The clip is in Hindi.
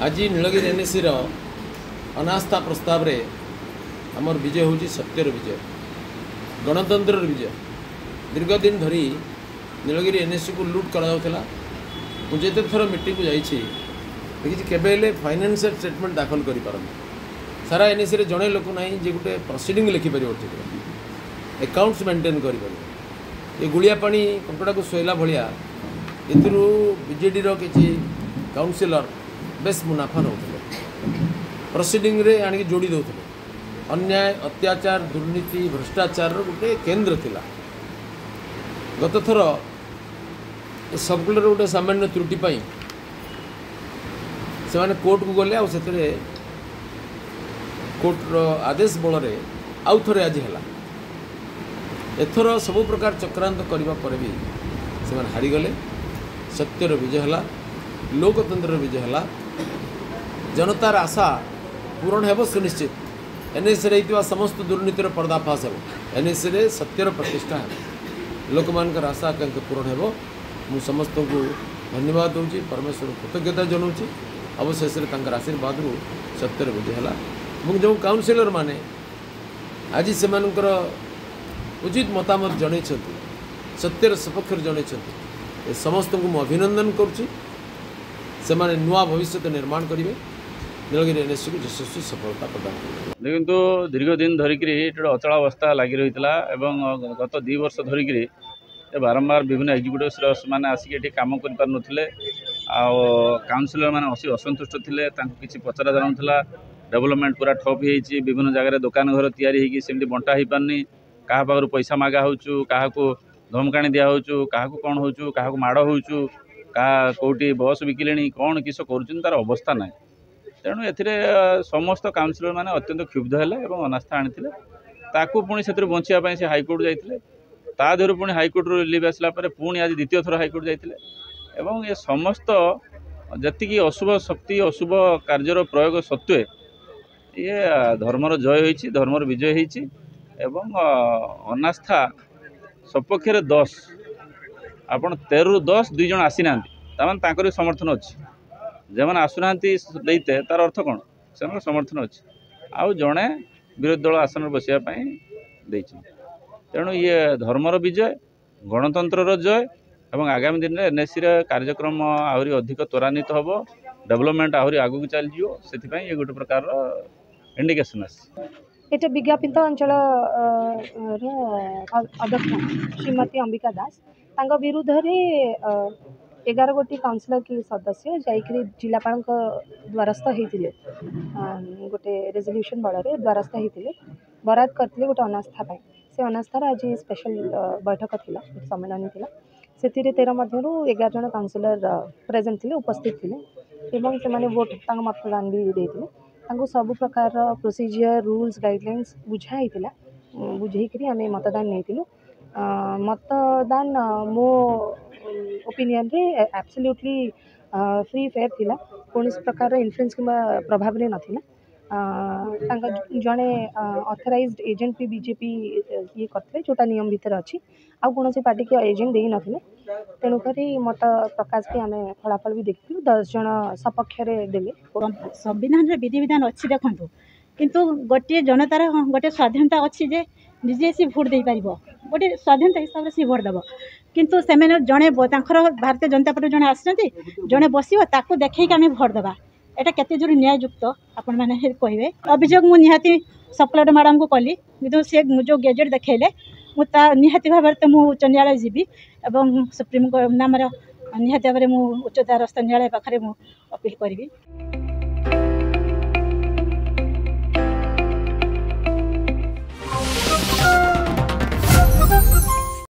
आज नीलगिरी एनएससी अनास्था प्रस्ताव रे आमर विजय हूँ सत्यर विजय गणतंत्र विजय। दीर्घ दिन धरी नीलगिरी एनएससी को लुट कराला। मुझे थर मीटिंग को जाइए देखिए केवे फाइनेंशियल स्टेटमेंट दाखल कर सारा एनएससी रे जड़े लोक ना जे गोटे प्रोसीडिंग लिखिपर ठीक अकाउंट्स मेंटेन कर गुड़िया पानी कंकड़ा को शोला भाया बीजेडी किसी काउनसिलर बेस मुनाफा नौते प्रोसीडिंग रे आनिक जोड़ी दौते अन्याय अत्याचार दुर्नीति भ्रष्टाचार गोटे केन्द्र थिला। गत थर सबकुलर गोटे सामान्य त्रुटि से माने कोर्ट को गले आउे कोर्टर आदेश बल आउ थे आज है एथर सबु प्रकार चक्रांत करने पर भी से हारीगले। सत्यर विजय है, लोकतंत्र विजय है, जनतार आशा पूरण हो सुनिश्चित। एनएससी रे समस्त दुर्नीतिर पर्दाफाश हो, एनएससी रे सत्यर प्रतिष्ठा है, लोक मान आशा आकांक्षा पूरण हो। मु समस्त को धन्यवाद दूसरी, परमेश्वर कृतज्ञता जनाऊँगी। अवशेष आशीर्वाद सत्यर विजय है। जो काउनसिलर माने आज से उचित मतामत जन सत्यर सपक्ष जन समस्त को अभिनंदन करुच्ची। से नुआ भविष्य निर्माण करेंगे, नीलगिरी एनएससी को यशस्वी सफलता प्रदान करेंगे। देखो दीर्घ दिन धरिकी अचलावस्था लगी रही है। गत 2 वर्ष धरिकी बारंबार विभिन्न एग्जीक्यूटिव्स मैंने आसिक ये कम कर काउनसिलर मैंने असंतुष्ट थे, किसी पचरा जाना डेवलपमेंट पूरा ठप हो विभिन्न जगह दुकान घर या बंटा हो पारनी, क्या पाखु पैसा मागा हो, क्या धमकाणी दिया हो, क्या कौन हो, क्या माड़ हो, क्या कौटी बस बिकिले कौन किस कर तार अवस्था ना। तेणु ए समस्त काउनसिलर मैंने अत्यंत क्षुब्ध है और अनास्था आनी पुणी से बचाई से हाइकोर्ट जाते तादेह पुणी हाइकोर्ट रिलीफ आसला पुणी आज द्वितीय थर हाइकोर्ट जाते ये समस्त जी अशुभ शक्ति अशुभ कार्यर प्रयोग सत्वे ये धर्मर जय होती, धर्मर विजय होती। अनास्था सपक्ष 10 आपण 13 रु 10 2 जन आसी ना तार समर्थन अच्छी, जो मैंने आसुना देते तार अर्थ कौन से समर्थन अच्छी आउ जड़े विरोधी दल आसन बसापी तेणु ये धर्मर विजय गणतंत्र जय और आगामी दिन में एनएससी कार्यक्रम आहरी अधिक त्वरान्वित हम डेवलपमेंट आहरी आगू चलो से ये गोटे प्रकार इंडिकेशन ये विज्ञापित अंचल अध्यक्ष श्रीमती अंबिका दास विरुद्ध में 11 गोटी काउंसिलर की सदस्य जाकि जिलापाल द्वारस्थ होते गोटे रेजोल्यूशन बल द्वारस्थ होते बराद करते गोटे अनास्था से अनास्थार आज स्पेशल बैठक थी सम्मेलन थी से 13 मध्य 11 जन काउंसिलर प्रेजेंट थे उपस्थित थे से वोट मतदान भी देते सबु प्रकार प्रोसीजर रूल्स गाइडलाइंस बुझाई बुझे आम मतदान नहीं मतदान मो ओपिनियन रे एब्सोल्युटली फ्री फेयर थिला कौन प्रकार इन्फ्लुएंस कि प्रभाव रे नथिला। जड़े ऑथराइज्ड एजेंट भी बीजेपी ये करते जोटा नियम भितर अच्छी आ कौन पार्टी के एजेंट दे नथिले तेणुक मत प्रकाश भी आम फलाफल भी देखी 10 जन सपक्ष देले। संविधान विधि विधान अच्छी देखु किंतु गोटे जनतार गोटे स्वाधीनता अच्छी जे निजे सी भोट दे पार गोटे स्वाधीनता हिसाब से भोट देव किंतु से जड़े भारतीय जनता पार्टी जड़े आसते जड़े बस देखिए आम भोट देवा यहाँ केते जोर न्यायुक्त आपण मैंने कहे। अभियोग मुझे निहाती सप्लाइड मैडम को कली कितु सी जो गेजेट देखले मुझे निहाती भाव में उच्च न्यायालय जीवी और सुप्रीम नाम निहाती भाव में उच्च न्यायालय पाखे अपील करी।